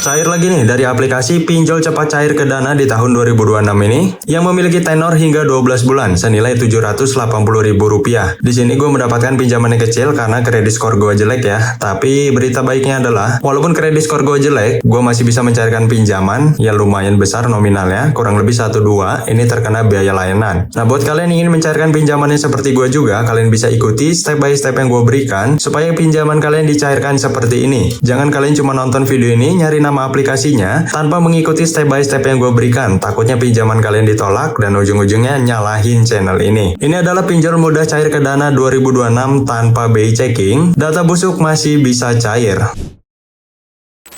Cair lagi nih dari aplikasi pinjol cepat cair ke Dana di tahun 2026 ini yang memiliki tenor hingga 12 bulan senilai Rp780.000. Di sini gue mendapatkan pinjaman yang kecil karena kredit skor gue jelek ya. Tapi berita baiknya adalah walaupun kredit skor gue jelek, gue masih bisa mencairkan pinjaman yang lumayan besar nominalnya, kurang lebih 1-2 ini terkena biaya layanan. Nah, buat kalian yang ingin mencairkan pinjamannya seperti gue juga, kalian bisa ikuti step by step yang gue berikan supaya pinjaman kalian dicairkan seperti ini. Jangan kalian cuma nonton video ini, nyari nama aplikasinya tanpa mengikuti step by step yang gue berikan. Takutnya pinjaman kalian ditolak dan ujung-ujungnya nyalahin channel ini. Ini adalah pinjol mudah cair ke Dana 2026 tanpa BI checking. Data busuk masih bisa cair.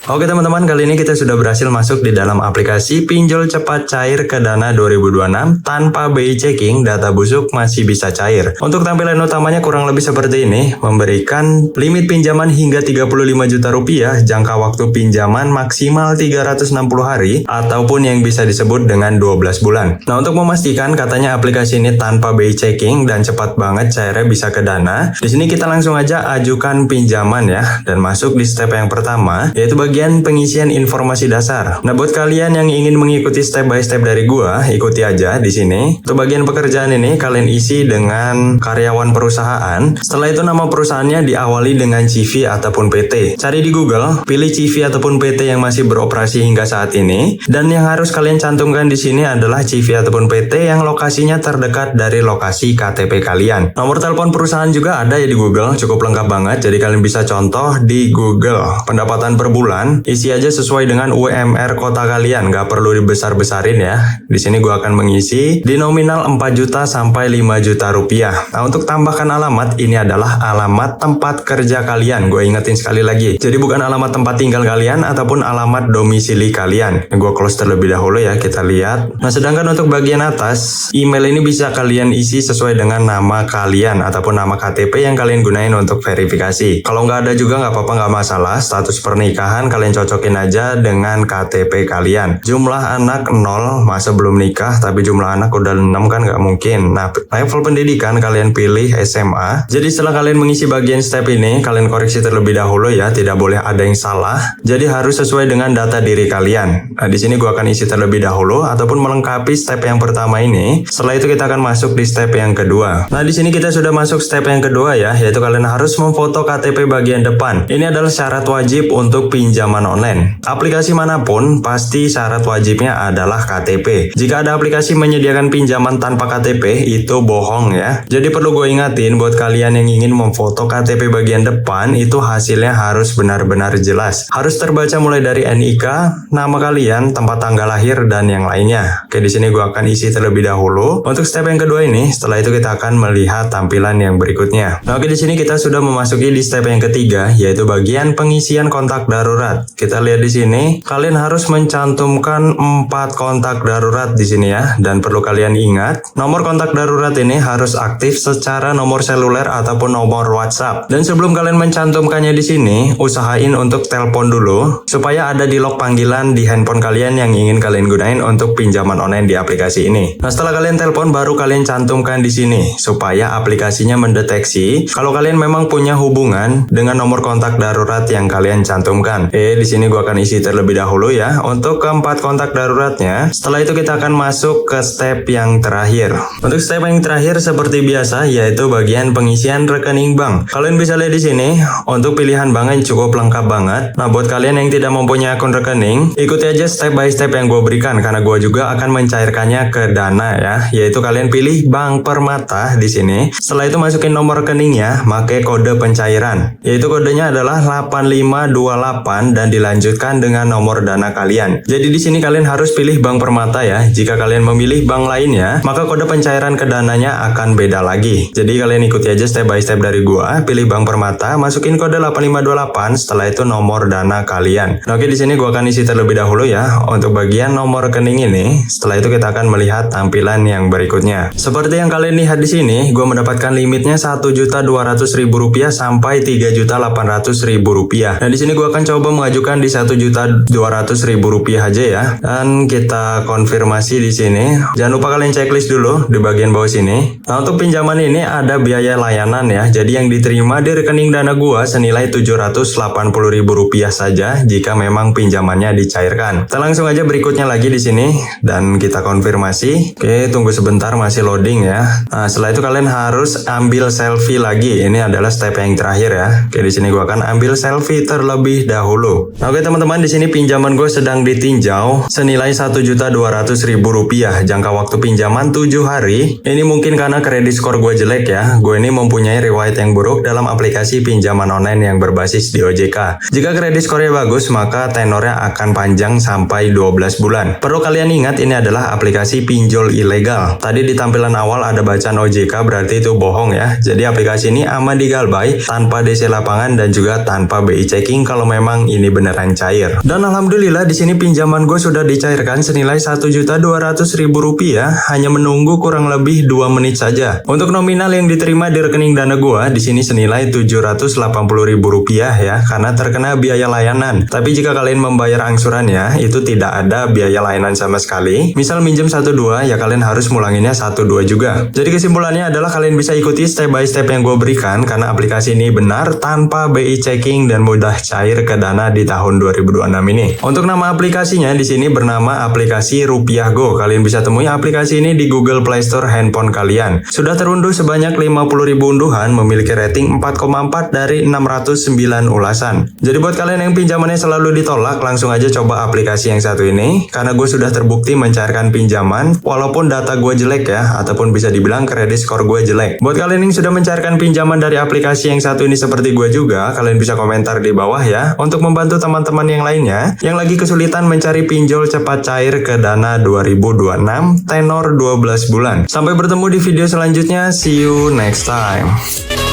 Oke teman-teman, kali ini kita sudah berhasil masuk di dalam aplikasi pinjol cepat cair ke Dana 2026 tanpa BI checking, data busuk masih bisa cair. Untuk tampilan utamanya kurang lebih seperti ini, memberikan limit pinjaman hingga 35 juta rupiah, jangka waktu pinjaman maksimal 360 hari, ataupun yang bisa disebut dengan 12 bulan. Nah, untuk memastikan katanya aplikasi ini tanpa BI checking dan cepat banget cairnya bisa ke Dana, di sini kita langsung aja ajukan pinjaman ya, dan masuk di step yang pertama, yaitu bagian pengisian informasi dasar. Nah, buat kalian yang ingin mengikuti step by step dari gua, ikuti aja di sini. Untuk bagian pekerjaan ini kalian isi dengan karyawan perusahaan. Setelah itu nama perusahaannya diawali dengan CV ataupun PT. Cari di Google, pilih CV ataupun PT yang masih beroperasi hingga saat ini. Dan yang harus kalian cantumkan di sini adalah CV ataupun PT yang lokasinya terdekat dari lokasi KTP kalian. Nomor telepon perusahaan juga ada ya di Google, cukup lengkap banget. Jadi kalian bisa contoh di Google. Pendapatan per bulan isi aja sesuai dengan UMR kota kalian, nggak perlu dibesar-besarin ya. Di sini gue akan mengisi di nominal 4 juta sampai 5 juta rupiah. Nah, untuk tambahkan alamat, ini adalah alamat tempat kerja kalian. Gue ingetin sekali lagi. Jadi bukan alamat tempat tinggal kalian ataupun alamat domisili kalian. Gue close terlebih dahulu ya, kita lihat. Nah, sedangkan untuk bagian atas, email ini bisa kalian isi sesuai dengan nama kalian ataupun nama KTP yang kalian gunain untuk verifikasi. Kalau nggak ada juga nggak apa-apa, nggak masalah. Status pernikahan kalian cocokin aja dengan KTP kalian. Jumlah anak 0, masa belum nikah, tapi jumlah anak udah 6 kan nggak mungkin. Nah, level pendidikan kalian pilih SMA. Jadi setelah kalian mengisi bagian step ini, kalian koreksi terlebih dahulu ya, tidak boleh ada yang salah. Jadi harus sesuai dengan data diri kalian. Nah, di sini gua akan isi terlebih dahulu ataupun melengkapi step yang pertama ini. Setelah itu kita akan masuk di step yang kedua. Nah, di sini kita sudah masuk step yang kedua ya, yaitu kalian harus memfoto KTP bagian depan. Ini adalah syarat wajib untuk pinjaman online. Aplikasi manapun pasti syarat wajibnya adalah KTP. Jika ada aplikasi menyediakan pinjaman tanpa KTP, itu bohong ya. Jadi perlu gue ingatin buat kalian yang ingin memfoto KTP bagian depan, itu hasilnya harus benar-benar jelas. Harus terbaca mulai dari NIK, nama kalian, tempat tanggal lahir, dan yang lainnya. Oke, di sini gue akan isi terlebih dahulu. Untuk step yang kedua ini, setelah itu kita akan melihat tampilan yang berikutnya. Nah, oke, di sini kita sudah memasuki di step yang ketiga, yaitu bagian pengisian kontak darurat. Kita lihat di sini, kalian harus mencantumkan 4 kontak darurat di sini ya. Dan perlu kalian ingat, nomor kontak darurat ini harus aktif secara nomor seluler ataupun nomor WhatsApp. Dan sebelum kalian mencantumkannya di sini, usahain untuk telepon dulu supaya ada di log panggilan di handphone kalian yang ingin kalian gunain untuk pinjaman online di aplikasi ini. Nah, setelah kalian telepon, baru kalian cantumkan di sini supaya aplikasinya mendeteksi kalau kalian memang punya hubungan dengan nomor kontak darurat yang kalian cantumkan. Di sini gua akan isi terlebih dahulu ya untuk keempat kontak daruratnya. Setelah itu kita akan masuk ke step yang terakhir. Untuk step yang terakhir seperti biasa, yaitu bagian pengisian rekening bank. Kalian bisa lihat di sini untuk pilihan bank yang cukup lengkap banget. Nah, buat kalian yang tidak mempunyai akun rekening, ikuti aja step by step yang gue berikan karena gue juga akan mencairkannya ke Dana ya. Yaitu kalian pilih Bank Permata di sini. Setelah itu masukin nomor rekeningnya, pakai kode pencairan. Yaitu kodenya adalah 8528 dan dilanjutkan dengan nomor Dana kalian. Jadi di sini kalian harus pilih Bank Permata ya. Jika kalian memilih bank lainnya, maka kode pencairan ke Dananya akan beda lagi. Jadi kalian ikuti aja step by step dari gua. Pilih Bank Permata, masukin kode 8528, setelah itu nomor Dana kalian. Nah, oke, di sini gua akan isi terlebih dahulu ya untuk bagian nomor rekening ini. Setelah itu kita akan melihat tampilan yang berikutnya. Seperti yang kalian lihat di sini, gua mendapatkan limitnya Rp1.200.000 sampai Rp3.800.000. Nah, di sini gua akan coba mengajukan di Rp1.200.000 aja ya. Dan kita konfirmasi di sini. Jangan lupa kalian checklist dulu di bagian bawah sini. Nah, untuk pinjaman ini ada biaya layanan ya. Jadi yang diterima di rekening Dana gua senilai Rp780.000 saja jika memang pinjamannya dicairkan. Kita langsung aja berikutnya lagi di sini dan kita konfirmasi. Oke, tunggu sebentar masih loading ya. Nah, setelah itu kalian harus ambil selfie lagi. Ini adalah step yang terakhir ya. Oke, di sini gua akan ambil selfie terlebih dahulu. Nah, oke teman-teman, di sini pinjaman gue sedang ditinjau senilai Rp1.200.000. Jangka waktu pinjaman 7 hari. Ini mungkin karena kredit skor gue jelek ya. Gue ini mempunyai riwayat yang buruk dalam aplikasi pinjaman online yang berbasis di OJK. Jika kredit skornya bagus, maka tenornya akan panjang sampai 12 bulan. Perlu kalian ingat, ini adalah aplikasi pinjol ilegal. Tadi di tampilan awal ada bacaan OJK, berarti itu bohong ya. Jadi aplikasi ini aman digalbay tanpa DC lapangan dan juga tanpa BI checking kalau memang ini beneran cair. Dan alhamdulillah di sini pinjaman gue sudah dicairkan senilai Rp1.200.000, hanya menunggu kurang lebih 2 menit saja. Untuk nominal yang diterima di rekening Dana gue di sini senilai Rp780.000 ya, karena terkena biaya layanan. Tapi jika kalian membayar angsurannya, itu tidak ada biaya layanan sama sekali. Misal minjem 1-2 ya kalian harus mulanginnya 1-2 juga. Jadi kesimpulannya adalah kalian bisa ikuti step by step yang gue berikan karena aplikasi ini benar tanpa BI checking dan mudah cair ke Dana di tahun 2026 ini. Untuk nama aplikasinya di sini bernama aplikasi Rupiah Go. Kalian bisa temui aplikasi ini di Google Play Store handphone kalian. Sudah terunduh sebanyak 50.000 unduhan, memiliki rating 4,4 dari 609 ulasan. Jadi buat kalian yang pinjamannya selalu ditolak, langsung aja coba aplikasi yang satu ini karena gue sudah terbukti mencairkan pinjaman walaupun data gue jelek ya, ataupun bisa dibilang kredit skor gue jelek. Buat kalian yang sudah mencairkan pinjaman dari aplikasi yang satu ini seperti gue juga, kalian bisa komentar di bawah ya untuk membantu teman-teman yang lainnya yang lagi kesulitan mencari pinjol cepat cair ke Dana 2026 tenor 12 bulan. Sampai bertemu di video selanjutnya. See you next time.